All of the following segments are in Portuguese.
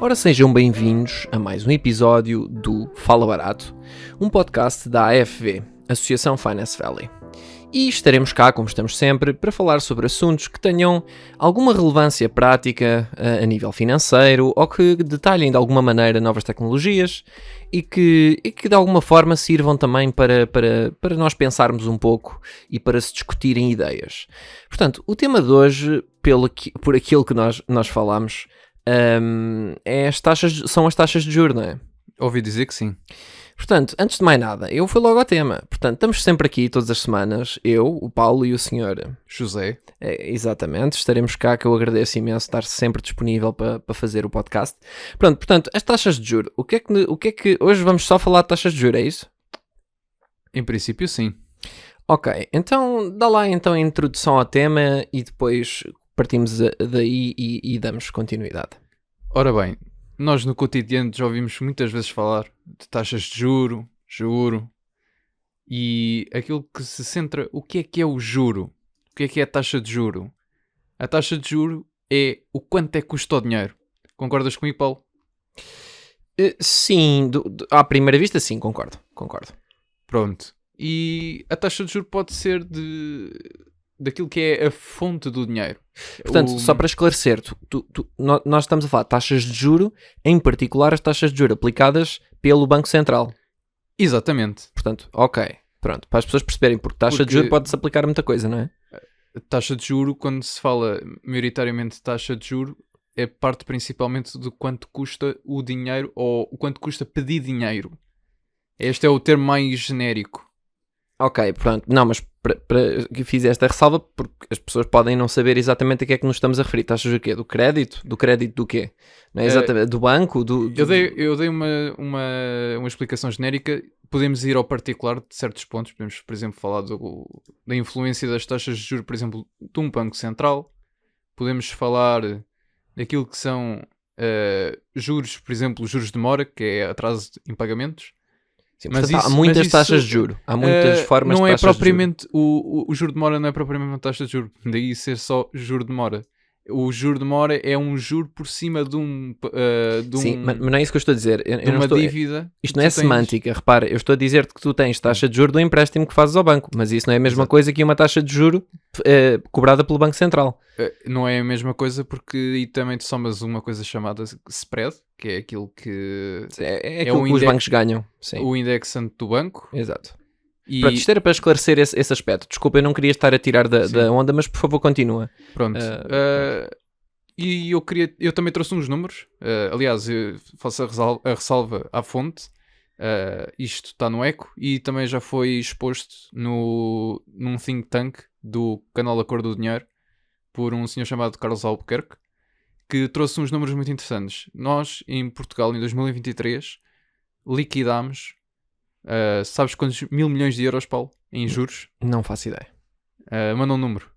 Ora, sejam bem-vindos a mais um episódio do Fala Barato, um podcast da AFV, Associação Finance Valley. E estaremos cá, como estamos sempre, para falar sobre assuntos que tenham alguma relevância prática a nível financeiro ou que detalhem de alguma maneira novas tecnologias e que de alguma forma sirvam também para nós pensarmos um pouco e para se discutirem ideias. Portanto, o tema de hoje, por aquilo que nós falamos, são as taxas de juros, não é? Ouvi dizer que sim. Portanto, antes de mais nada, eu fui logo ao tema. Portanto, estamos sempre aqui todas as semanas, eu, o Paulo e o senhor José. Exatamente, estaremos cá, que eu agradeço imenso estar sempre disponível para fazer o podcast. Portanto, as taxas de juros, o que é que hoje vamos só falar de taxas de juros, é isso? Em princípio, sim. Ok, então dá lá então a introdução ao tema e depois partimos daí e damos continuidade. Ora bem, nós no cotidiano já ouvimos muitas vezes falar de taxas de juro, e aquilo que se centra, o que é o juro? O que é a taxa de juro? A taxa de juro é o quanto é que custa o dinheiro. Concordas comigo, Paulo? Sim, à primeira vista sim, concordo. Pronto. E a taxa de juro pode ser daquilo que é a fonte do dinheiro. Portanto, só para esclarecer, nós estamos a falar de taxas de juro, em particular as taxas de juro aplicadas pelo Banco Central. Exatamente. Portanto, ok, pronto, para as pessoas perceberem, porque taxa de juro pode-se aplicar a muita coisa, não é? Taxa de juro, quando se fala maioritariamente de taxa de juro, é parte principalmente de quanto custa o dinheiro ou o quanto custa pedir dinheiro. Este é o termo mais genérico. Ok, pronto, não, mas para que fiz esta ressalva, porque as pessoas podem não saber exatamente a que é que nos estamos a referir. Taxas do quê? Do crédito? Do crédito do quê? Não é exatamente, do banco? Eu dei uma explicação genérica. Podemos ir ao particular de certos pontos. Podemos, por exemplo, falar da influência das taxas de juros, por exemplo, de um banco central. Podemos falar daquilo que são juros, por exemplo, juros de mora, que é atraso em pagamentos. Sim, mas portanto, há muitas taxas de juro, há muitas formas não de é taxas propriamente, de juro. O juro de mora não é propriamente uma taxa de juro, daí ser só juro de mora. O juro de mora é um juro por cima de Sim, mas não é isso que eu estou a dizer. De uma dívida. Isto não é semântica, repara, eu estou a dizer-te que tu tens taxa de juro do empréstimo que fazes ao banco, mas isso não é a mesma coisa que uma taxa de juro cobrada pelo Banco Central. Não é a mesma coisa porque aí também te somas uma coisa chamada spread, que é aquilo que... É aquilo que os bancos ganham. Sim. O indexante do banco. Exato. Pronto, isto era para esclarecer esse aspecto. Desculpa, eu não queria estar a tirar da onda, mas por favor continua. Pronto. E eu também trouxe uns números. Aliás, eu faço a ressalva à fonte. Isto está no Eco e também já foi exposto num think tank do canal Acordo do Dinheiro por um senhor chamado Carlos Albuquerque, que trouxe uns números muito interessantes. Nós, em Portugal, em 2023, liquidámos sabes quantos mil milhões de euros, Paulo, em juros? Não faço ideia. Manda um número.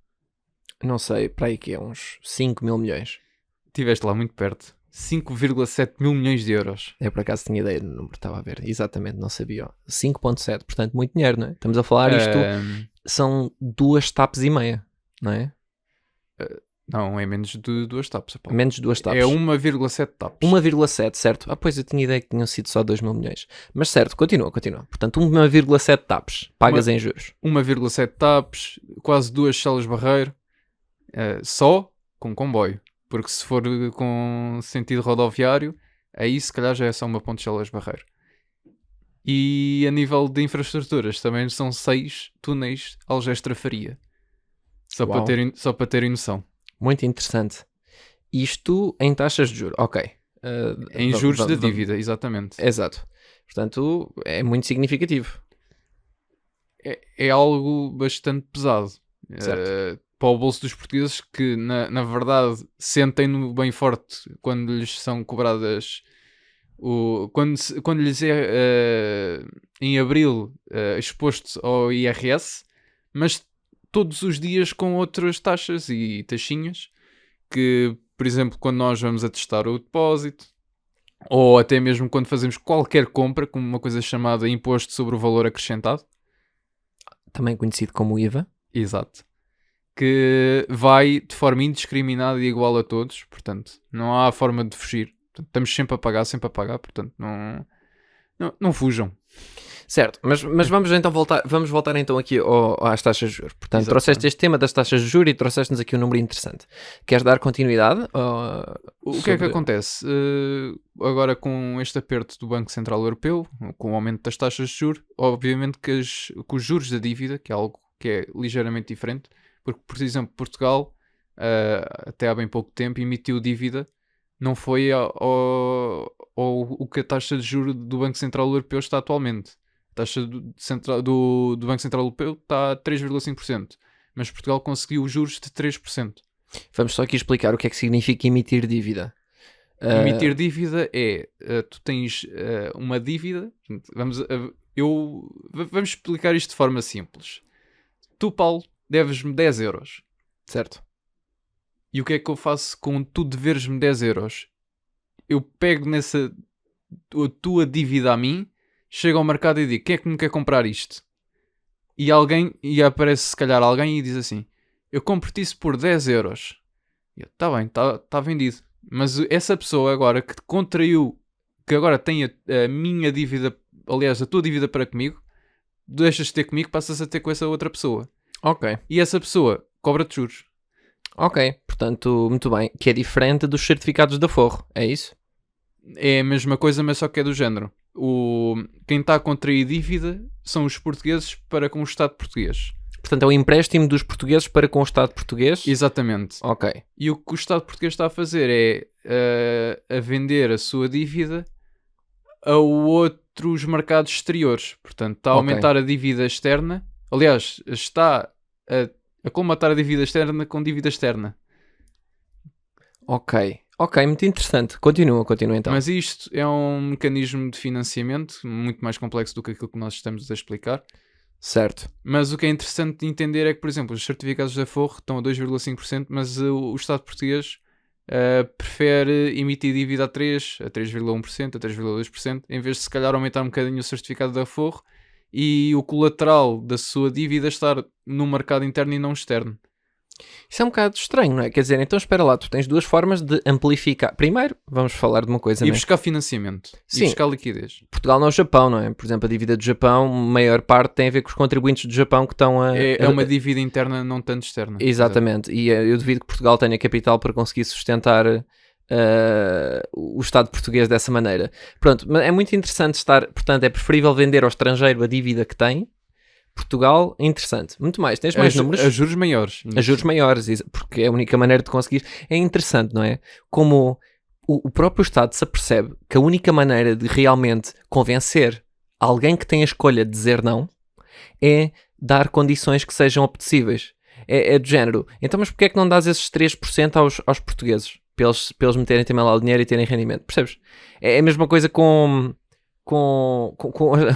Não sei, para aí que é uns 5 mil milhões. Estiveste lá muito perto. 5,7 mil milhões de euros. Eu por acaso tinha ideia do número, estava a ver. Exatamente, não sabia. 5,7, portanto muito dinheiro, não é? Estamos a falar isto, são 2 TAPs e meia, não é? Não, é menos de 2 TAPs. Paulo. Menos de 2 TAPs. É 1,7 TAPs. 1,7, certo? Pois eu tinha ideia que tinham sido só 2 mil milhões. Mas certo, continua. Portanto, 1,7 TAPs, pagas em juros. 1,7 TAPs, quase 2 salas barreiro, só com comboio. Porque se for com sentido rodoviário, aí se calhar já é só uma ponte de salas barreiro. E a nível de infraestruturas, também são 6 túneis Algestra Faria. Só para terem noção. Muito interessante. Isto em taxas de juros, ok. Em juros da dívida, exatamente. Exato. Portanto, é muito significativo. É algo bastante pesado. Certo. Para o bolso dos portugueses que, na verdade, sentem-no bem forte quando lhes são cobradas... Quando lhes é, em abril, exposto ao IRS, mas todos os dias com outras taxas e taxinhas que, por exemplo, quando nós vamos atestar o depósito, ou até mesmo quando fazemos qualquer compra, como uma coisa chamada imposto sobre o valor acrescentado. Também conhecido como IVA. Exato. Que vai de forma indiscriminada e igual a todos, portanto, não há forma de fugir. Portanto, estamos sempre a pagar, portanto, não fujam. Certo, mas vamos voltar então aqui às taxas de juros. Portanto, Exato. trouxeste este tema das taxas de juros e trouxeste-nos aqui um número interessante. Queres dar continuidade? O que é que acontece? Agora com este aperto do Banco Central Europeu, com o aumento das taxas de juros, obviamente que os juros da dívida, que é algo que é ligeiramente diferente, porque, por exemplo, Portugal, até há bem pouco tempo, emitiu dívida, não foi o que a taxa de juros do Banco Central Europeu está atualmente. A taxa do Banco Central Europeu está a 3,5%, mas Portugal conseguiu juros de 3%. Vamos só aqui explicar o que é que significa emitir dívida. Emitir dívida é, tu tens uma dívida, vamos explicar isto de forma simples. Tu, Paulo, deves-me 10 euros, certo? E o que é que eu faço com tu deveres-me 10 euros? Eu pego nessa a tua dívida a mim, chego ao mercado e digo, quem é que me quer comprar isto? E aparece se calhar alguém e diz assim, eu compro-te isso por 10 euros. E eu, tá bem, tá vendido. Mas essa pessoa agora que contraiu, que agora tem a minha dívida, aliás, a tua dívida para comigo, deixas de ter comigo, passas a ter com essa outra pessoa. Ok. E essa pessoa cobra-te juros. Ok, portanto, muito bem. Que é diferente dos certificados de aforro, é isso? É a mesma coisa, mas só que é do género. Quem está a contrair dívida são os portugueses para com o Estado português. Portanto, é o empréstimo dos portugueses para com o Estado português? Exatamente. Ok. E o que o Estado português está a fazer é a vender a sua dívida a outros mercados exteriores. Portanto, está a aumentar a dívida externa. Aliás, está a colmatar a dívida externa com dívida externa. Ok, muito interessante. Continua então. Mas isto é um mecanismo de financiamento muito mais complexo do que aquilo que nós estamos a explicar. Certo. Mas o que é interessante de entender é que, por exemplo, os certificados de aforro estão a 2,5%, mas o Estado português prefere emitir dívida a 3%, a 3,1%, a 3,2%, em vez de se calhar aumentar um bocadinho o certificado de aforro e o colateral da sua dívida estar no mercado interno e não externo. Isso é um bocado estranho, não é? Quer dizer, então espera lá, tu tens duas formas de amplificar. Primeiro, vamos falar de uma coisa, E buscar financiamento. Sim. E buscar liquidez. Portugal não é o Japão, não é? Por exemplo, a dívida do Japão, a maior parte tem a ver com os contribuintes do Japão que estão a... É uma dívida interna, não tanto externa. Exatamente. E eu duvido que Portugal tenha capital para conseguir sustentar o Estado português dessa maneira. Pronto, mas é muito interessante estar... Portanto, é preferível vender ao estrangeiro a dívida que tem. Portugal, interessante. Muito mais. Tens mais números? A juros maiores. A juros maiores, porque é a única maneira de conseguir. É interessante, não é? Como o próprio Estado se apercebe que a única maneira de realmente convencer alguém que tem a escolha de dizer não é dar condições que sejam apetecíveis. É do género. Então, mas porquê é que não dás esses 3% aos portugueses? Para eles meterem também lá o dinheiro e terem rendimento. Percebes? É a mesma coisa com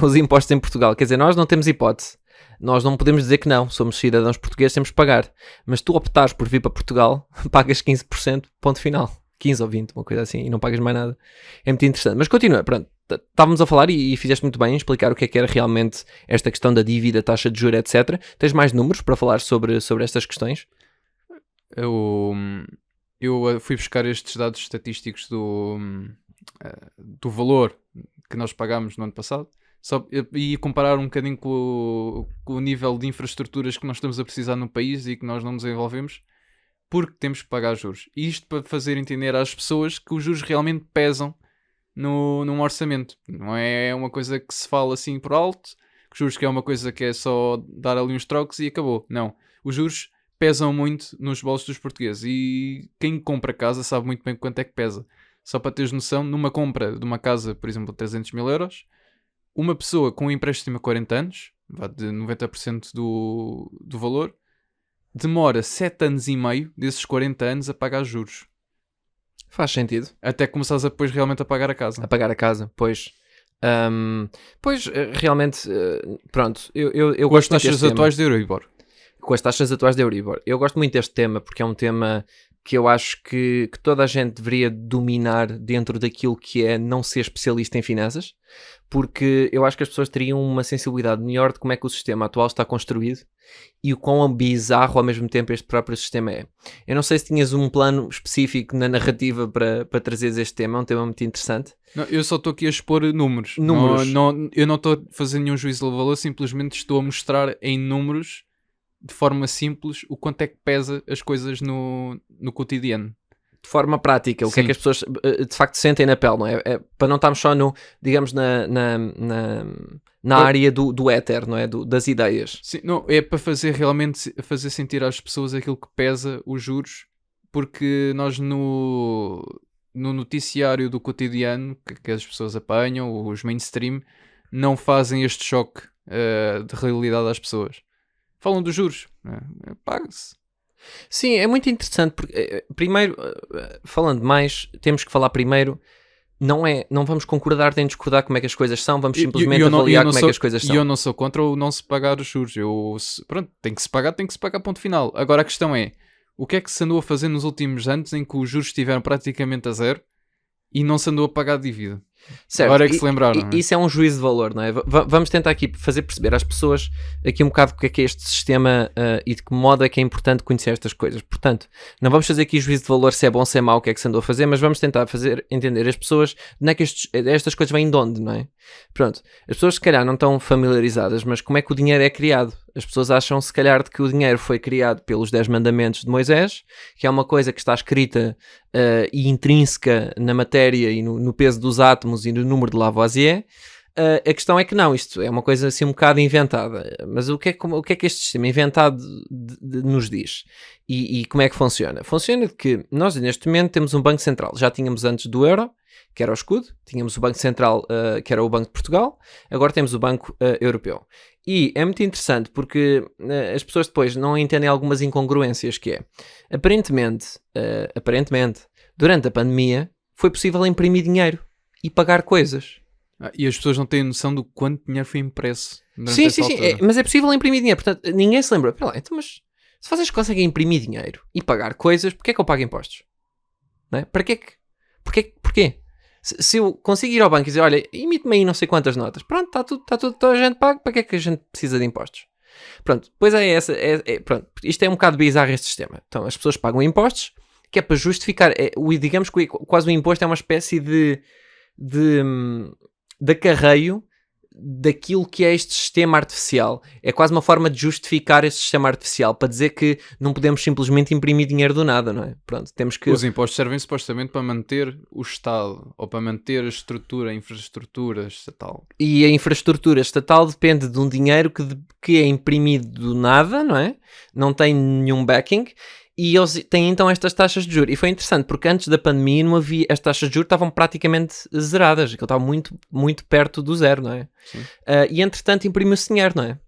os impostos em Portugal. Quer dizer, nós não temos hipótese. Nós não podemos dizer que não, somos cidadãos portugueses, temos que pagar. Mas tu optares por vir para Portugal, pagas 15%, ponto final. 15 ou 20, uma coisa assim, e não pagas mais nada. É muito interessante. Mas continua, pronto. Estávamos a falar e fizeste muito bem em explicar o que era realmente esta questão da dívida, taxa de juros, etc. Tens mais números para falar sobre estas questões? Eu fui buscar estes dados estatísticos do valor que nós pagámos no ano passado. E comparar um bocadinho com o nível de infraestruturas que nós estamos a precisar no país e que nós não nos envolvemos, porque temos que pagar juros. E isto para fazer entender às pessoas que os juros realmente pesam num orçamento. Não é uma coisa que se fala assim por alto, que os juros que é uma coisa que é só dar ali uns trocos e acabou. Não. Os juros pesam muito nos bolsos dos portugueses e quem compra casa sabe muito bem quanto é que pesa. Só para teres noção, numa compra de uma casa, por exemplo, de 300 mil euros, uma pessoa com um empréstimo a 40 anos, de 90% do valor, demora 7 anos e meio desses 40 anos a pagar juros. Faz sentido. Até começares depois realmente a pagar a casa. A pagar a casa, pois. Pois, realmente, pronto. Eu com as taxas atuais de Euribor. Com as taxas atuais de Euribor. Eu gosto muito deste tema porque é um tema que eu acho que toda a gente deveria dominar dentro daquilo que é não ser especialista em finanças, porque eu acho que as pessoas teriam uma sensibilidade melhor de como é que o sistema atual está construído e o quão bizarro ao mesmo tempo este próprio sistema é. Eu não sei se tinhas um plano específico na narrativa para trazeres este tema, é um tema muito interessante. Não, eu só estou aqui a expor números. Números. Eu não estou a fazer nenhum juízo de valor, simplesmente estou a mostrar em números, de forma simples, o quanto é que pesa as coisas no cotidiano. De forma prática, o que é Sim. que as pessoas de facto sentem na pele, não é? Para não estarmos só no, digamos, na área do éter, não é? Das ideias. Sim, não, é para fazer sentir às pessoas aquilo que pesa os juros, porque nós no noticiário do cotidiano que as pessoas apanham, os mainstream, não fazem este choque de realidade às pessoas. Falam dos juros, paga-se. Sim, é muito interessante porque, primeiro, falando mais, temos que falar primeiro, não vamos concordar nem discordar como é que as coisas são, vamos simplesmente avaliar como é que as coisas são. E eu não sou contra o não se pagar os juros. Pronto, tem que se pagar, ponto final. Agora a questão é, o que é que se andou a fazer nos últimos anos em que os juros estiveram praticamente a zero e não se andou a pagar dívida? Certo. Agora é que se lembraram. Isso é um juízo de valor, não é? Vamos tentar aqui fazer perceber às pessoas aqui um bocado o que é este sistema e de que modo é que é importante conhecer estas coisas. Portanto, não vamos fazer aqui juízo de valor se é bom, se é mau, o que é que se andou a fazer, mas vamos tentar fazer entender as pessoas de onde é que estas coisas vêm de onde, não é? Pronto, as pessoas se calhar não estão familiarizadas, mas como é que o dinheiro é criado? As pessoas acham se calhar de que o dinheiro foi criado pelos 10 mandamentos de Moisés, que é uma coisa que está escrita e intrínseca na matéria e no peso dos átomos e no número de Lavoisier. A questão é que não, isto é uma coisa assim um bocado inventada. Mas o que é que este sistema inventado nos diz? E como é que funciona? Funciona de que nós neste momento temos um Banco Central. Já tínhamos antes do euro, que era o escudo. Tínhamos o Banco Central, que era o Banco de Portugal. Agora temos o Banco Europeu. E é muito interessante porque as pessoas depois não entendem algumas incongruências, que é, aparentemente, durante a pandemia, foi possível imprimir dinheiro e pagar coisas. E as pessoas não têm noção do quanto dinheiro foi impresso durante Sim, essa altura. mas é possível imprimir dinheiro. Portanto, ninguém se lembra. Pera lá, então, mas se vocês conseguem imprimir dinheiro e pagar coisas, porquê é que eu pago impostos? Não é? Para quê? Porquê? Se eu consigo ir ao banco e dizer, olha, emite-me aí não sei quantas notas, pronto, está tudo, toda a gente paga, para que é que a gente precisa de impostos? Pronto, depois pronto, isto é um bocado bizarro este sistema. Então, as pessoas pagam impostos, que é para justificar, digamos que quase o imposto é uma espécie de acarreio daquilo que é este sistema artificial. É quase uma forma de justificar este sistema artificial, para dizer que não podemos simplesmente imprimir dinheiro do nada, não é? Pronto, temos que... Os impostos servem supostamente para manter o Estado, ou para manter a estrutura, a infraestrutura estatal. E a infraestrutura estatal depende de um dinheiro que é imprimido do nada, não é? Não tem nenhum backing. E eles têm então estas taxas de juros. E foi interessante, porque antes da pandemia não havia, as taxas de juros estavam praticamente zeradas. Aquilo estava muito, muito perto do zero, não é? E entretanto imprimiu-se dinheiro, não é?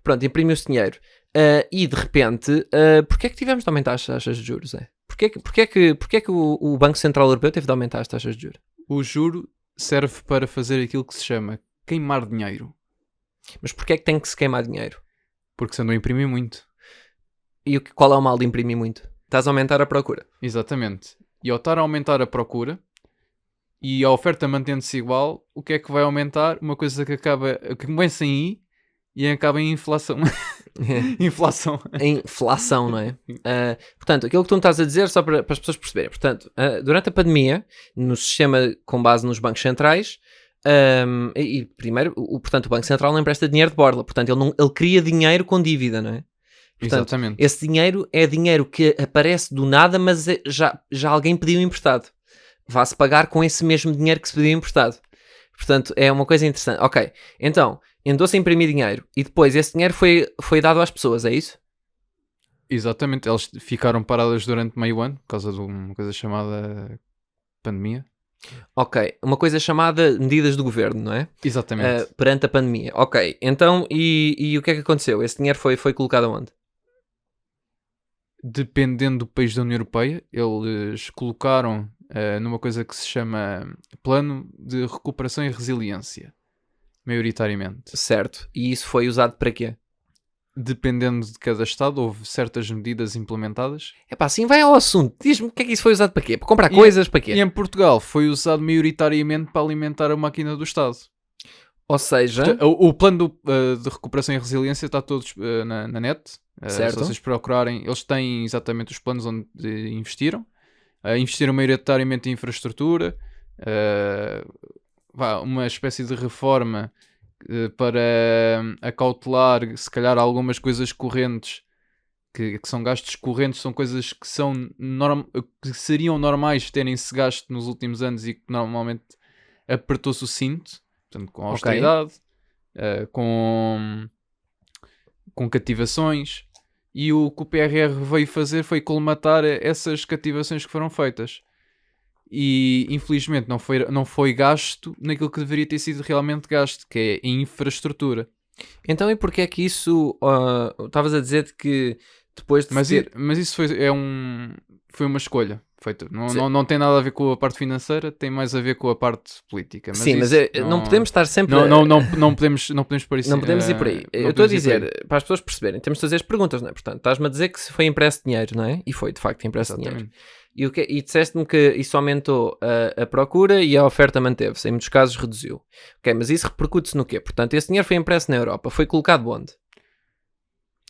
Pronto, imprimiu-se dinheiro. E de repente, porquê é que tivemos de aumentar as taxas de juros? Porquê é que o Banco Central Europeu teve de aumentar as taxas de juros? O juro serve para fazer aquilo que se chama queimar dinheiro. Mas porquê é que tem que se queimar dinheiro? Porque se andou a imprimir muito. E qual é o mal de imprimir muito? Estás a aumentar a procura. Exatamente. E ao estar a aumentar a procura e a oferta mantendo-se igual, o que é que vai aumentar? Uma coisa que começa em I e acaba em inflação. Inflação. Em inflação, não é? Portanto, aquilo que tu me estás a dizer, só para as pessoas perceberem. Portanto, durante a pandemia, no sistema com base nos bancos centrais, primeiro, portanto, o Banco Central não empresta dinheiro de borla. Portanto, ele cria dinheiro com dívida, não é? Portanto, exatamente. Esse dinheiro é dinheiro que aparece do nada, mas já alguém pediu emprestado. Vá-se pagar com esse mesmo dinheiro que se pediu emprestado. Portanto, é uma coisa interessante. Ok, então, andou-se a imprimir dinheiro e depois esse dinheiro foi dado às pessoas, é isso? Exatamente, eles ficaram paradas durante meio ano por causa de uma coisa chamada pandemia. Ok, uma coisa chamada medidas do governo, não é? Exatamente. Perante a pandemia. Ok, então, e o que é que aconteceu? Esse dinheiro foi colocado aonde? Dependendo do país da União Europeia, eles colocaram numa coisa que se chama Plano de Recuperação e Resiliência, maioritariamente. Certo, e isso foi usado para quê? dependendo de cada estado, houve certas medidas implementadas. Epá, assim vai ao assunto. Diz-me o que é que isso foi usado para quê? Para comprar E- coisas para quê? E em Portugal foi usado maioritariamente para alimentar a máquina do Estado. Ou seja, O plano de recuperação e resiliência está todos na net. Se Certo. vocês procurarem, eles têm exatamente os planos onde investiram. Investiram maioritariamente em infraestrutura, uma espécie de reforma para acautelar, se calhar, algumas coisas correntes que são gastos correntes, são coisas que, que seriam normais terem-se gasto nos últimos anos e que normalmente apertou-se o cinto, portanto, com austeridade, com cativações. E o que o PRR veio fazer foi colmatar essas cativações que foram feitas. E infelizmente não foi gasto naquilo que deveria ter sido realmente gasto, que é em infraestrutura. então e porquê é que isso... Estavas a dizer que depois de Mas isso foi uma escolha feita. Não tem nada a ver com a parte financeira, tem mais a ver com a parte política. Sim, mas não podemos estar sempre... Não podemos por isso. Não podemos ir por aí. Eu estou a dizer, para as pessoas perceberem, temos de fazer as perguntas, não é? Portanto, estás-me a dizer que se foi impresso dinheiro, não é? E foi, de facto, impresso dinheiro. E disseste-me que isso aumentou a procura e a oferta manteve-se. Em muitos casos reduziu. Ok, mas isso repercute-se no quê? Portanto, esse dinheiro foi impresso na Europa. Foi colocado onde?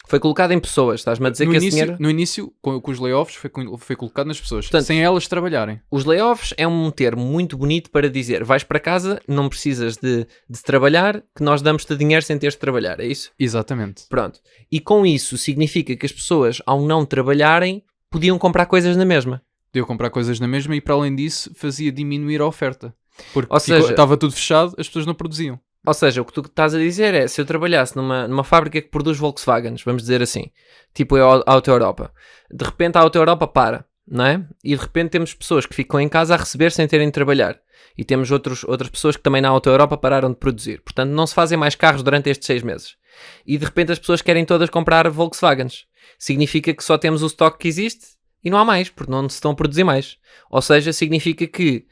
Foi colocado em pessoas. Estás-me a dizer que esse dinheiro... No início, com os layoffs, foi colocado nas pessoas. Portanto, sem elas trabalharem. Os layoffs é um termo muito bonito para dizer vais para casa, não precisas de trabalhar, que nós damos-te dinheiro sem teres de trabalhar. É isso? Exatamente. Pronto. E com isso significa que as pessoas, ao não trabalharem, podiam comprar coisas na mesma. Podiam comprar coisas na mesma e, para além disso, fazia diminuir a oferta. Porque Ou seja, estava tudo fechado, as pessoas não produziam. Ou seja, o que tu estás a dizer é, se eu trabalhasse numa fábrica que produz Volkswagens, vamos dizer assim, tipo a Auto Europa, de repente a Auto Europa para, não é? E de repente temos pessoas que ficam em casa a receber sem terem de trabalhar. E temos outras pessoas que também na Auto Europa pararam de produzir. Portanto, não se fazem mais carros durante estes 6 meses. E de repente as pessoas querem todas comprar Volkswagens. Significa que só temos o estoque que existe e não há mais, porque não se estão a produzir mais. Ou seja, significa que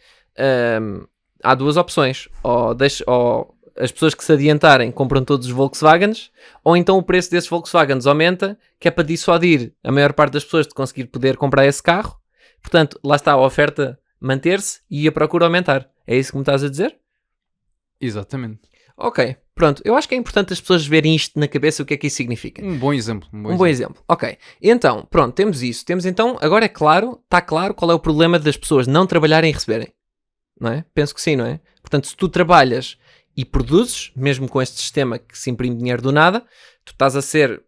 há duas opções. Ou as pessoas que se adiantarem compram todos os Volkswagens, ou então o preço desses Volkswagens aumenta, que é para dissuadir a maior parte das pessoas de conseguir poder comprar esse carro. Portanto, lá está a oferta manter-se e a procura aumentar. É isso que me estás a dizer? Exatamente. Ok, pronto. Eu acho que é importante as pessoas verem isto na cabeça, o que é que isso significa. Um bom exemplo. Um bom exemplo. Ok. Então, pronto, temos isso. Temos então, agora é claro, está claro qual é o problema das pessoas não trabalharem e receberem. Não é? Penso que sim, não é? Portanto, se tu trabalhas e produzes, mesmo com este sistema que se imprime dinheiro do nada, tu estás a ser...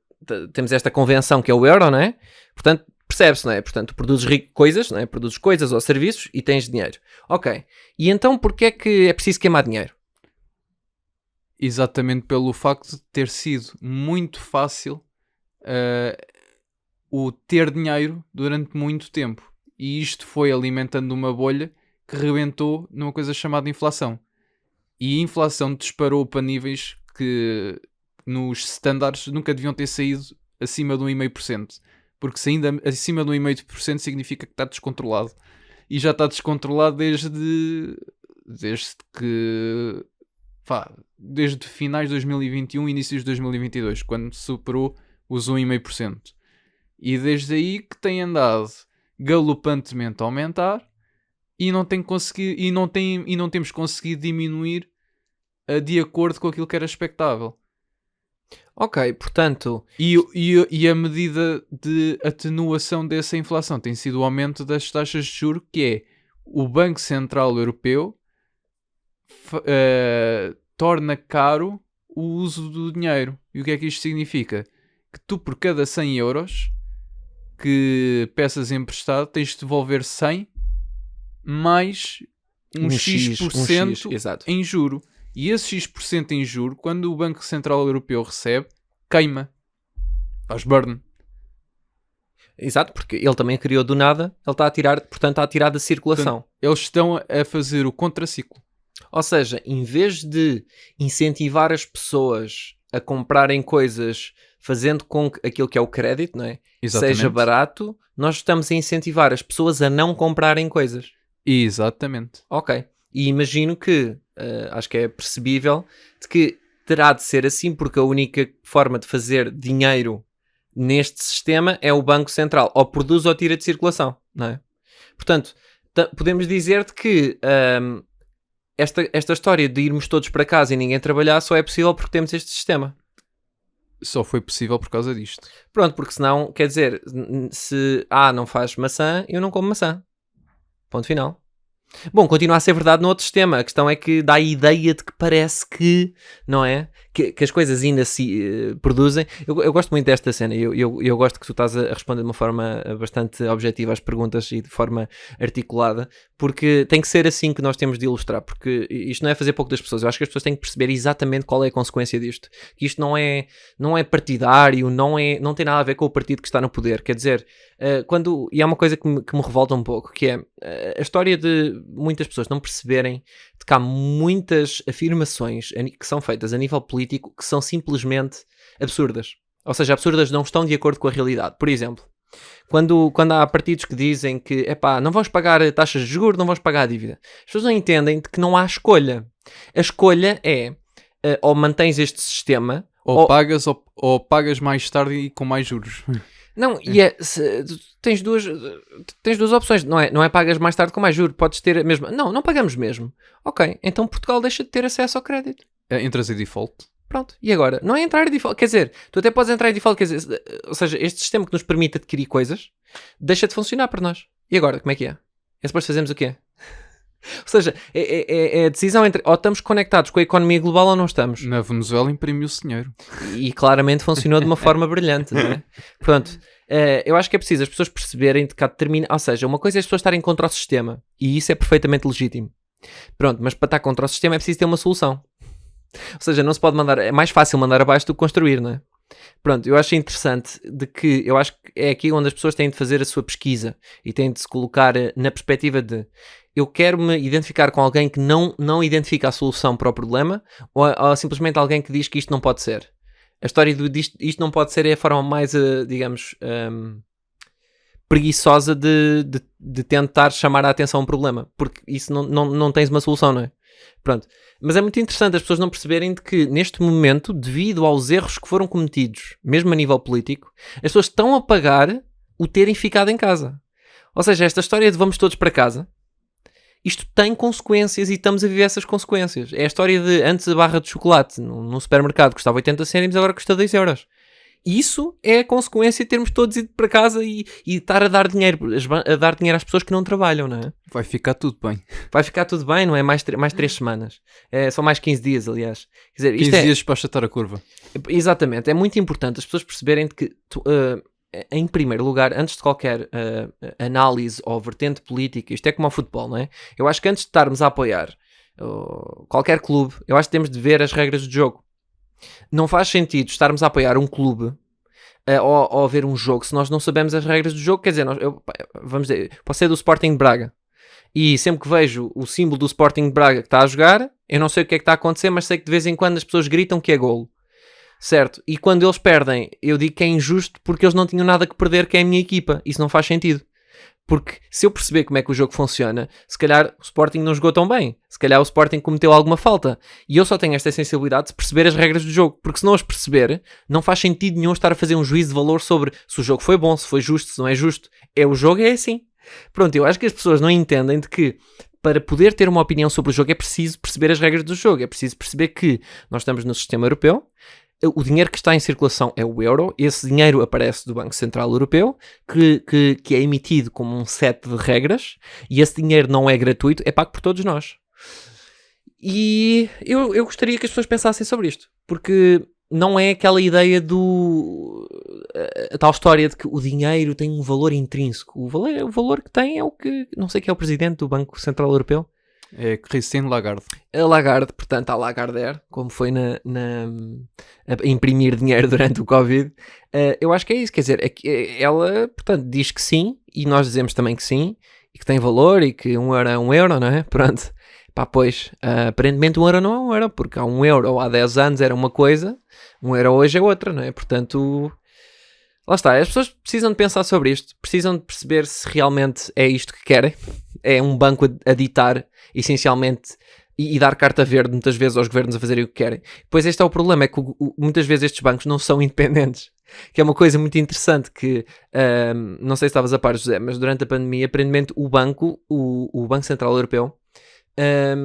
Temos esta convenção que é o euro, não é? Portanto, percebe-se, não é? Portanto, tu produzes coisas, não é? Produzes coisas ou serviços e tens dinheiro. Ok. E então, porquê é que é preciso queimar dinheiro? Exatamente pelo facto de ter sido muito fácil o ter dinheiro durante muito tempo. E isto foi alimentando uma bolha que rebentou numa coisa chamada inflação. E a inflação disparou para níveis que nos standards nunca deviam ter saído acima de 1,5%. Porque saindo acima de 1,5% significa que está descontrolado. E já está descontrolado desde finais de 2021 e inícios de 2022, quando superou os 1,5%. E desde aí que tem andado galopantemente a aumentar e não temos conseguido diminuir de acordo com aquilo que era expectável. Ok, portanto... E a medida de atenuação dessa inflação tem sido o aumento das taxas de juros, que é o Banco Central Europeu torna caro o uso do dinheiro. E o que é que isto significa? Que tu, por cada 100 euros que peças emprestado, tens de devolver 100 mais um X% em juro. E esse X% em juro, quando o Banco Central Europeu recebe, queima. Faz burn. Exato, porque ele também criou do nada, ele está a tirar, portanto, está a tirar da circulação. Portanto, eles estão a fazer o contraciclo. Ou seja, em vez de incentivar as pessoas a comprarem coisas fazendo com que aquilo que é o crédito, não é? Exatamente. Seja barato, nós estamos a incentivar as pessoas a não comprarem coisas. Exatamente. Ok. E imagino que, acho que é percebível, de que terá de ser assim porque a única forma de fazer dinheiro neste sistema é o Banco Central. Ou produz ou tira de circulação, não é? Portanto, podemos dizer-te que esta história de irmos todos para casa e ninguém trabalhar só é possível porque temos este sistema. Só foi possível por causa disto. Pronto, porque senão, quer dizer, se A não faz maçã, eu não como maçã. Ponto final. Bom, continua a ser verdade no outro sistema. A questão é que dá a ideia de que parece que, não é? Que as coisas ainda se produzem. Eu gosto muito desta cena. Eu gosto que tu estás a responder de uma forma bastante objetiva às perguntas e de forma articulada, porque tem que ser assim que nós temos de ilustrar, porque isto não é fazer pouco das pessoas. Eu acho que as pessoas têm que perceber exatamente qual é a consequência disto. Que isto não é partidário, não tem nada a ver com o partido que está no poder. Quer dizer, e é uma coisa que me revolta um pouco, que é a história de muitas pessoas não perceberem de que há muitas afirmações que são feitas a nível político que são simplesmente absurdas. Ou seja, absurdas, não estão de acordo com a realidade. Por exemplo, quando há partidos que dizem que não vamos pagar taxas de juros, não vamos pagar a dívida. As pessoas não entendem de que não há escolha. A escolha é ou mantens este sistema ou pagas mais tarde e com mais juros. Não, e tens duas opções, não é pagas mais tarde com mais juros, podes ter a mesma. Não pagamos mesmo. Ok, então Portugal deixa de ter acesso ao crédito. Entras em default. Pronto, e agora? Não é entrar em default, quer dizer, tu até podes entrar em default, quer dizer, ou seja, este sistema que nos permite adquirir coisas deixa de funcionar para nós. E agora, como é que é? E depois fazemos o quê? Ou seja, é a decisão entre ou estamos conectados com a economia global ou não estamos. Na Venezuela imprimiu-se dinheiro. E claramente funcionou de uma forma brilhante, não é? Pronto, eu acho que é preciso as pessoas perceberem de que há ou seja, uma coisa é as pessoas estarem contra o sistema, e isso é perfeitamente legítimo. Pronto, mas para estar contra o sistema é preciso ter uma solução. Ou seja, não se pode é mais fácil mandar abaixo do que construir, não é? Pronto, eu acho interessante eu acho que é aqui onde as pessoas têm de fazer a sua pesquisa e têm de se colocar na perspectiva de eu quero me identificar com alguém que não identifica a solução para o problema ou simplesmente alguém que diz que isto não pode ser. A história isto não pode ser é a forma mais, digamos, preguiçosa de tentar chamar a atenção a um problema, porque isso não tens uma solução, não é? Pronto. Mas é muito interessante as pessoas não perceberem de que neste momento, devido aos erros que foram cometidos, mesmo a nível político, as pessoas estão a pagar o terem ficado em casa. Ou seja, esta história de vamos todos para casa, isto tem consequências e estamos a viver essas consequências. É a história de antes a barra de chocolate no supermercado custava 80 cêntimos, agora custa 2 euros. Isso é a consequência de termos todos ido para casa e estar a dar dinheiro às pessoas que não trabalham, não é? Vai ficar tudo bem. Vai ficar tudo bem, não é? Mais 3 semanas. São mais 15 dias, aliás. Quer dizer, 15 dias para achatar a curva. Exatamente. É muito importante as pessoas perceberem de que, em primeiro lugar, antes de qualquer análise ou vertente política, isto é como ao futebol, não é? Eu acho que antes de estarmos a apoiar qualquer clube, eu acho que temos de ver as regras do jogo. Não faz sentido estarmos a apoiar um clube ou a ver um jogo se nós não sabemos as regras do jogo. Quer dizer, vamos dizer, posso ser do Sporting de Braga e sempre que vejo o símbolo do Sporting de Braga que está a jogar, eu não sei o que é que está a acontecer, mas sei que de vez em quando as pessoas gritam que é golo, certo? E quando eles perdem, eu digo que é injusto porque eles não tinham nada que perder, que é a minha equipa. Isso não faz sentido. Porque se eu perceber como é que o jogo funciona, se calhar o Sporting não jogou tão bem. Se calhar o Sporting cometeu alguma falta. E eu só tenho esta sensibilidade de perceber as regras do jogo. Porque se não as perceber, não faz sentido nenhum estar a fazer um juízo de valor sobre se o jogo foi bom, se foi justo, se não é justo. O jogo é assim. Pronto, eu acho que as pessoas não entendem de que para poder ter uma opinião sobre o jogo é preciso perceber as regras do jogo. É preciso perceber que nós estamos no sistema europeu. O dinheiro que está em circulação é o euro. Esse dinheiro aparece do Banco Central Europeu, que é emitido como um set de regras, e esse dinheiro não é gratuito, é pago por todos nós. E eu gostaria que as pessoas pensassem sobre isto, porque não é aquela ideia a tal história de que o dinheiro tem um valor intrínseco. O valor que tem é o que, não sei quem é o presidente do Banco Central Europeu. É Christine Lagarde. A Lagarde, portanto, a Lagardère, como foi a imprimir dinheiro durante o Covid, eu acho que é isso, quer dizer, ela, portanto, diz que sim, e nós dizemos também que sim, e que tem valor, e que 1 euro é 1 euro, não é? Pronto, pois, aparentemente 1 euro não é 1 euro, porque há 1 euro há 10 anos era uma coisa, 1 euro hoje é outra, não é? Portanto, lá está, as pessoas precisam de pensar sobre isto, precisam de perceber se realmente é isto que querem. É um banco a ditar, essencialmente, e dar carta verde muitas vezes aos governos a fazerem o que querem. Pois este é o problema, é que muitas vezes estes bancos não são independentes, que é uma coisa muito interessante que, não sei se estavas a par, José, mas durante a pandemia, aparentemente o Banco Central Europeu,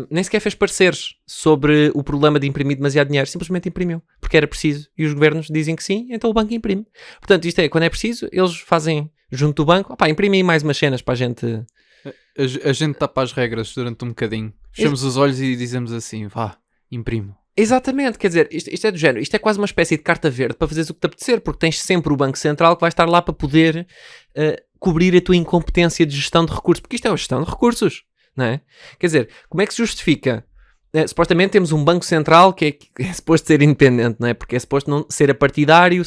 nem sequer fez pareceres sobre o problema de imprimir demasiado dinheiro, simplesmente imprimiu, porque era preciso, e os governos dizem que sim, então o banco imprime. Portanto, isto é, quando é preciso, eles fazem junto do banco, imprimem mais umas cenas para a gente... A gente tapa as regras durante um bocadinho, fechamos os olhos e dizemos assim, vá, imprimo. Exatamente, quer dizer, isto é do género, isto é quase uma espécie de carta verde para fazeres o que te apetecer, porque tens sempre o Banco Central que vai estar lá para poder cobrir a tua incompetência de gestão de recursos, porque isto é uma gestão de recursos, não é? Quer dizer, como é que se justifica? Supostamente temos um Banco Central que é suposto ser independente, não é? Porque é suposto não ser apartidário,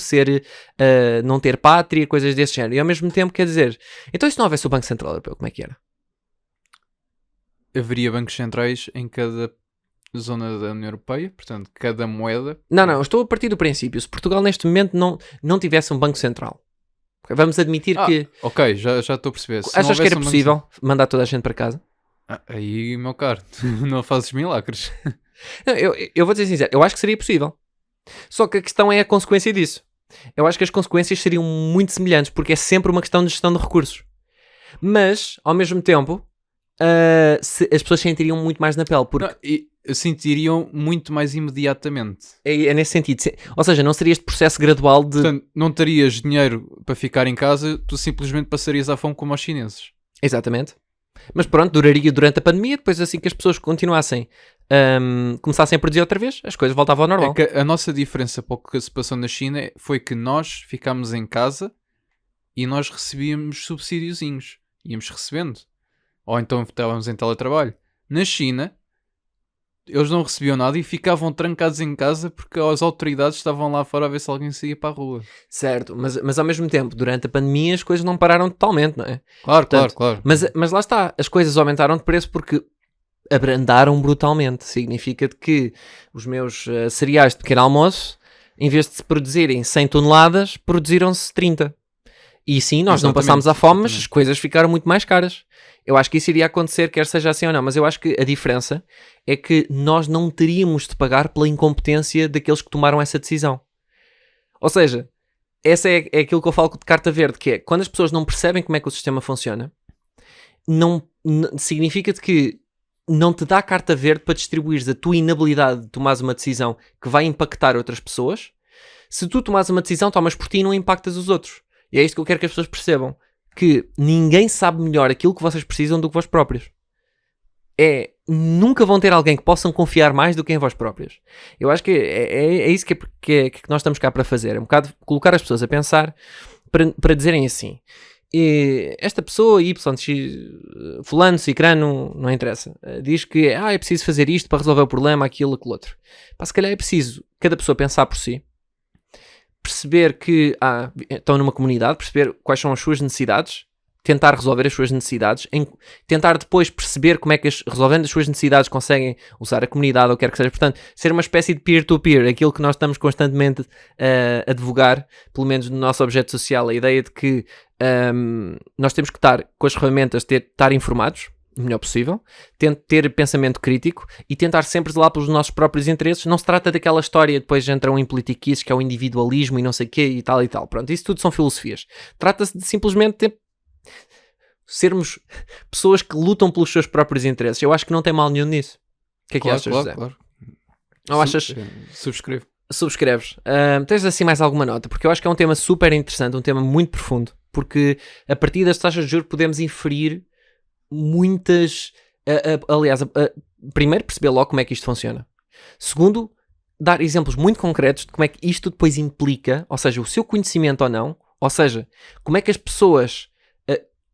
não ter pátria, coisas desse género, e ao mesmo tempo, quer dizer, então se não houvesse o Banco Central Europeu, como é que era? Haveria bancos centrais em cada zona da União Europeia, portanto, cada moeda... Não, estou a partir do princípio. Se Portugal neste momento não tivesse um Banco Central, vamos admitir que... Ok, já estou a perceber. Achas que era possível mandar toda a gente para casa? Aí, meu caro, não fazes milagres. Não, eu vou dizer sincero, eu acho que seria possível. Só que a questão é a consequência disso. Eu acho que as consequências seriam muito semelhantes, porque é sempre uma questão de gestão de recursos. Mas, ao mesmo tempo, as pessoas sentiriam muito mais na pele, porque... Sentiriam muito mais imediatamente. É nesse sentido. Ou seja, não seria este processo gradual de... Portanto, não terias dinheiro para ficar em casa, tu simplesmente passarias à fome como aos chineses. Exatamente. Mas pronto, duraria durante a pandemia, depois assim que as pessoas continuassem, começassem a produzir outra vez, as coisas voltavam ao normal. É que a nossa diferença para o que se passou na China foi que nós ficámos em casa e nós recebíamos subsídiozinhos. Íamos recebendo. Ou então estávamos em teletrabalho. Na China, eles não recebiam nada e ficavam trancados em casa porque as autoridades estavam lá fora a ver se alguém saía para a rua. Certo, mas ao mesmo tempo, durante a pandemia as coisas não pararam totalmente, não é? Claro, Portanto, claro. Mas lá está, as coisas aumentaram de preço porque abrandaram brutalmente. Significa que os meus cereais de pequeno almoço, em vez de se produzirem 100 toneladas, produziram-se 30. E sim, nós não passámos à fome, mas as coisas ficaram muito mais caras. Eu acho que isso iria acontecer, quer seja assim ou não, mas eu acho que a diferença é que nós não teríamos de pagar pela incompetência daqueles que tomaram essa decisão. Ou seja, essa é aquilo que eu falo de carta verde, que é, quando as pessoas não percebem como é que o sistema funciona, significa que não te dá carta verde para distribuires a tua inabilidade de tomares uma decisão que vai impactar outras pessoas. Se tu tomares uma decisão, tomas por ti e não impactas os outros. E é isto que eu quero que as pessoas percebam. Que ninguém sabe melhor aquilo que vocês precisam do que vós próprios. Nunca vão ter alguém que possam confiar mais do que em vós próprios. Eu acho que é isso que nós estamos cá para fazer. É um bocado colocar as pessoas a pensar para dizerem assim. Esta pessoa, Y, X, fulano, cicrano, não interessa, diz que é preciso fazer isto para resolver o problema, aquilo, outro. Se calhar é preciso cada pessoa pensar por si. Perceber que estão numa comunidade, perceber quais são as suas necessidades, tentar resolver as suas necessidades, tentar depois perceber como é que resolvendo as suas necessidades conseguem usar a comunidade ou quer que seja. Portanto, ser uma espécie de peer-to-peer, aquilo que nós estamos constantemente a advogar, pelo menos no nosso objeto social, a ideia de que nós temos que estar com as ferramentas, estar informados, o melhor possível, ter pensamento crítico e tentar sempre zelar pelos nossos próprios interesses. Não se trata daquela história, depois entram em politiquices, que é o individualismo e não sei o quê e tal e tal. Pronto, isso tudo são filosofias. Trata-se de simplesmente sermos pessoas que lutam pelos seus próprios interesses. Eu acho que não tem mal nenhum nisso. O que é que achas, José? Claro. Ou achas... Subscrevo. Subscreves. Tens assim mais alguma nota? Porque eu acho que é um tema super interessante, um tema muito profundo, porque a partir das taxas de juros podemos inferir muitas... aliás, primeiro perceber logo como é que isto funciona. Segundo, dar exemplos muito concretos de como é que isto depois implica, ou seja, o seu conhecimento ou não, ou seja, como é que as pessoas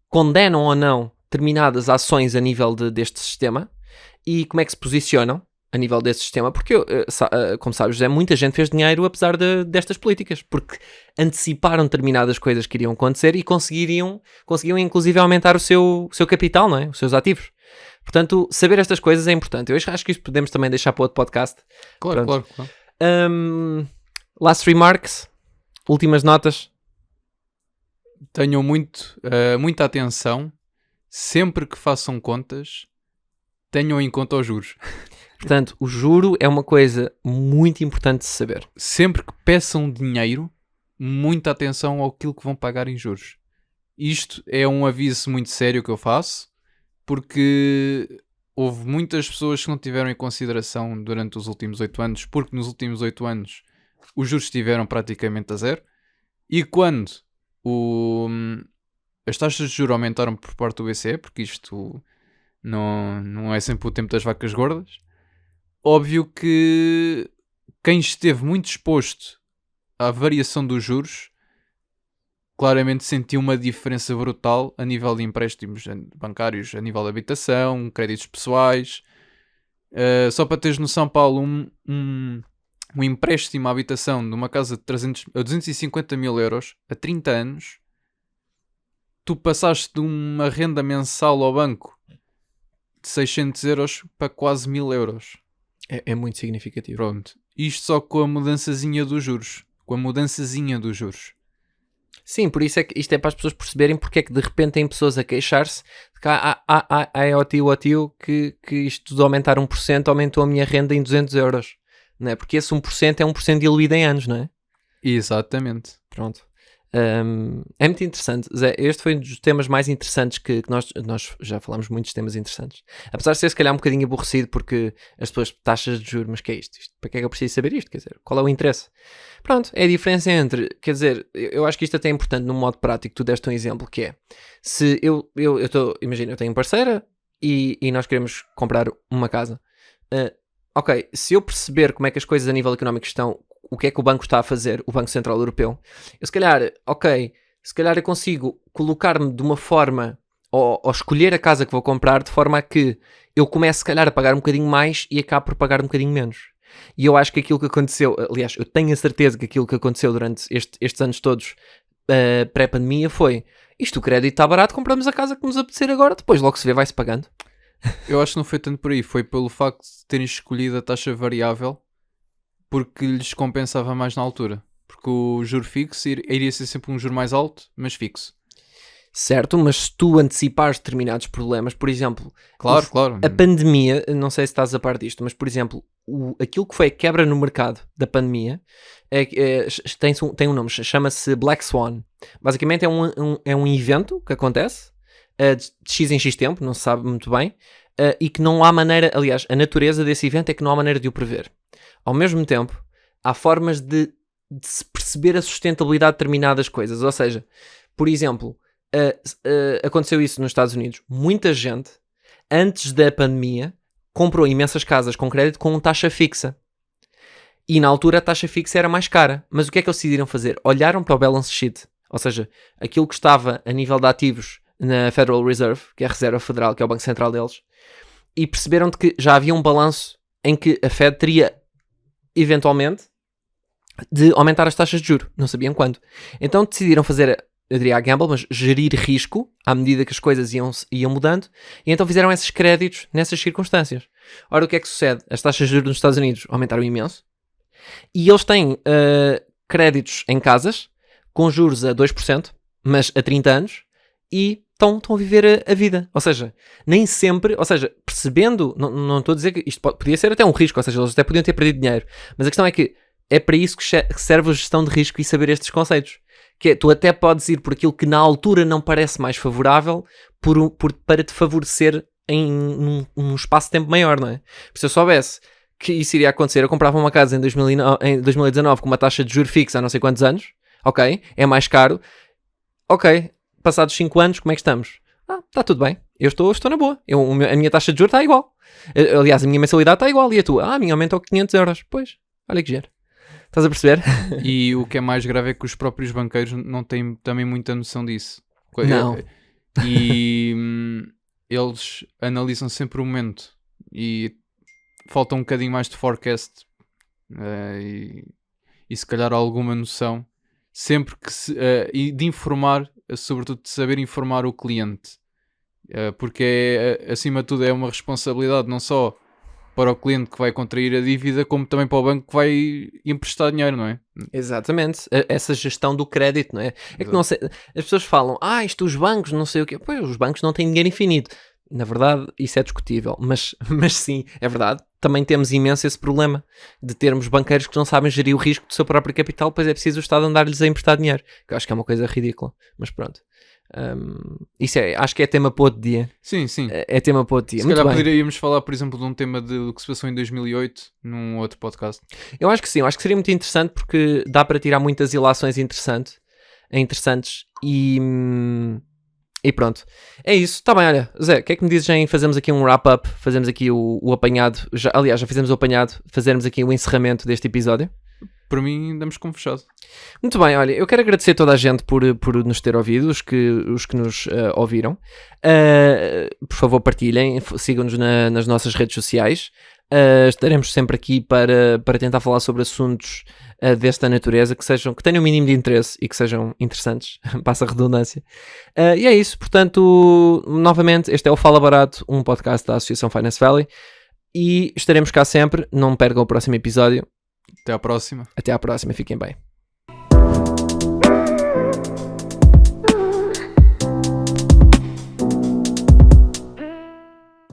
condenam ou não determinadas ações a nível deste sistema e como é que se posicionam a nível desse sistema, porque, como sabes, José, muita gente fez dinheiro apesar destas políticas, porque anteciparam determinadas coisas que iriam acontecer e conseguiam inclusive aumentar o seu capital, não é? Os seus ativos. Portanto, saber estas coisas é importante. Eu acho que isso podemos também deixar para outro podcast. Claro. Last remarks, últimas notas. Tenham muita atenção, sempre que façam contas, tenham em conta os juros. Portanto, o juro é uma coisa muito importante de saber. Sempre que peçam dinheiro, muita atenção àquilo que vão pagar em juros. Isto é um aviso muito sério que eu faço, porque houve muitas pessoas que não tiveram em consideração durante os últimos 8 anos, porque nos últimos 8 anos os juros estiveram praticamente a zero, e quando as taxas de juros aumentaram por parte do BCE, porque isto não é sempre o tempo das vacas gordas, óbvio que quem esteve muito exposto à variação dos juros claramente sentiu uma diferença brutal a nível de empréstimos bancários, a nível de habitação, créditos pessoais. Só para teres noção, Paulo, um empréstimo à habitação de uma casa de 250 mil euros a 30 anos, tu passaste de uma renda mensal ao banco de 600 euros para quase 1000 euros. É muito significativo. Pronto. Isto só com a mudançazinha dos juros. Sim, por isso é que isto é para as pessoas perceberem porque é que de repente tem pessoas a queixar-se de que ó tio, que isto de aumentar 1% aumentou a minha renda em 200 euros. Não é? Porque esse 1% é 1% diluído em anos, não é? Exatamente. Pronto. É muito interessante, Zé. Este foi um dos temas mais interessantes que nós já falámos muitos temas interessantes. Apesar de ser se calhar um bocadinho aborrecido porque as pessoas taxas de juros, mas que é isto? Para que é que eu preciso saber isto? Quer dizer, qual é o interesse? Pronto, é a diferença entre, quer dizer, eu acho que isto até é importante num modo prático. Tu deste um exemplo que é, se imagina, eu tenho parceira e nós queremos comprar uma casa. Ok, se eu perceber como é que as coisas a nível económico estão, o que é que o banco está a fazer, o Banco Central Europeu, eu se calhar eu consigo colocar-me de uma forma, ou escolher a casa que vou comprar de forma a que eu comece se calhar a pagar um bocadinho mais e acabe por pagar um bocadinho menos. E eu acho que aquilo que aconteceu, aliás, eu tenho a certeza que aquilo que aconteceu durante estes anos todos pré-pandemia foi, isto o crédito está barato, compramos a casa que nos apetecer agora, depois logo se vê, vai-se pagando. Eu acho que não foi tanto por aí, foi pelo facto de terem escolhido a taxa variável porque lhes compensava mais na altura. Porque o juro fixo iria ser sempre um juro mais alto, mas fixo. Certo, mas se tu antecipares determinados problemas, por exemplo, Claro. A pandemia, não sei se estás a par disto, mas por exemplo, aquilo que foi a quebra no mercado da pandemia tem um nome, chama-se Black Swan. Basicamente é um evento que acontece de X em X tempo, não se sabe muito bem, e que não há maneira, aliás, a natureza desse evento é que não há maneira de o prever. Ao mesmo tempo, há formas de se perceber a sustentabilidade de determinadas coisas, ou seja, por exemplo, aconteceu isso nos Estados Unidos. Muita gente, antes da pandemia, comprou imensas casas com crédito com taxa fixa. E na altura a taxa fixa era mais cara. Mas o que é que eles decidiram fazer? Olharam para o balance sheet, ou seja, aquilo que estava a nível de ativos na Federal Reserve, que é a Reserva Federal, que é o Banco Central deles, e perceberam de que já havia um balanço em que a Fed teria, eventualmente, de aumentar as taxas de juros. Não sabiam quando. Então decidiram fazer, eu diria a gamble, mas gerir risco à medida que as coisas iam mudando, e então fizeram esses créditos nessas circunstâncias. Ora, o que é que sucede? As taxas de juros nos Estados Unidos aumentaram imenso, e eles têm créditos em casas com juros a 2%, mas a 30 anos, e estão a viver a vida. Ou seja, nem sempre, ou seja, percebendo, não estou a dizer que isto podia ser até um risco, ou seja, eles até podiam ter perdido dinheiro, mas a questão é que é para isso que serve a gestão de risco e saber estes conceitos. Que é, tu até podes ir por aquilo que na altura não parece mais favorável para te favorecer num espaço de tempo maior, não é? Porque se eu soubesse que isso iria acontecer, eu comprava uma casa em 2019 com uma taxa de juros fixa há não sei quantos anos, ok, é mais caro, ok, passados 5 anos, como é que estamos? Está tudo bem, eu estou na boa, a minha taxa de juros está igual, aliás, a minha mensalidade está igual, e a tua? A minha aumentou 500 euros, pois, olha que giro. Estás a perceber? E o que é mais grave é que os próprios banqueiros não têm também muita noção disso. Não. E eles analisam sempre o momento e falta um bocadinho mais de forecast e se calhar alguma noção sempre que e de informar, sobretudo de saber informar o cliente, porque acima de tudo é uma responsabilidade não só para o cliente que vai contrair a dívida, como também para o banco que vai emprestar dinheiro, não é? Exatamente, essa gestão do crédito, não é? É que não sei, as pessoas falam, isto os bancos, não sei o quê. Pois, os bancos não têm dinheiro infinito. na verdade, isso é discutível, mas sim, é verdade. Também temos imenso esse problema de termos banqueiros que não sabem gerir o risco do seu próprio capital, pois é preciso o Estado andar-lhes a emprestar dinheiro, que eu acho que é uma coisa ridícula, mas pronto. Isso acho que é tema para outro dia. Sim. É tema para outro dia. Se Muito calhar bem. poderíamos falar, por exemplo, de um tema do que se passou em 2008 num outro podcast. Eu acho que sim, eu acho que seria muito interessante porque dá para tirar muitas ilações interessantes e pronto. É isso, está bem, olha, Zé, o que é que me dizes em fazermos aqui um wrap-up, fazermos aqui o apanhado, aliás, já fizemos o apanhado, fazermos aqui o encerramento deste episódio? Para mim, damos como fechado. Muito bem, olha, eu quero agradecer a toda a gente por nos ter ouvido, os que nos ouviram. Por favor, partilhem, sigam-nos nas nossas redes sociais. Estaremos sempre aqui para tentar falar sobre assuntos desta natureza que tenham o mínimo de interesse e que sejam interessantes, passa a redundância. E é isso, portanto, novamente, este é o Fala Barato, um podcast da Associação Finance Valley, e estaremos cá sempre, não percam o próximo episódio. Até à próxima. Até à próxima, fiquem bem.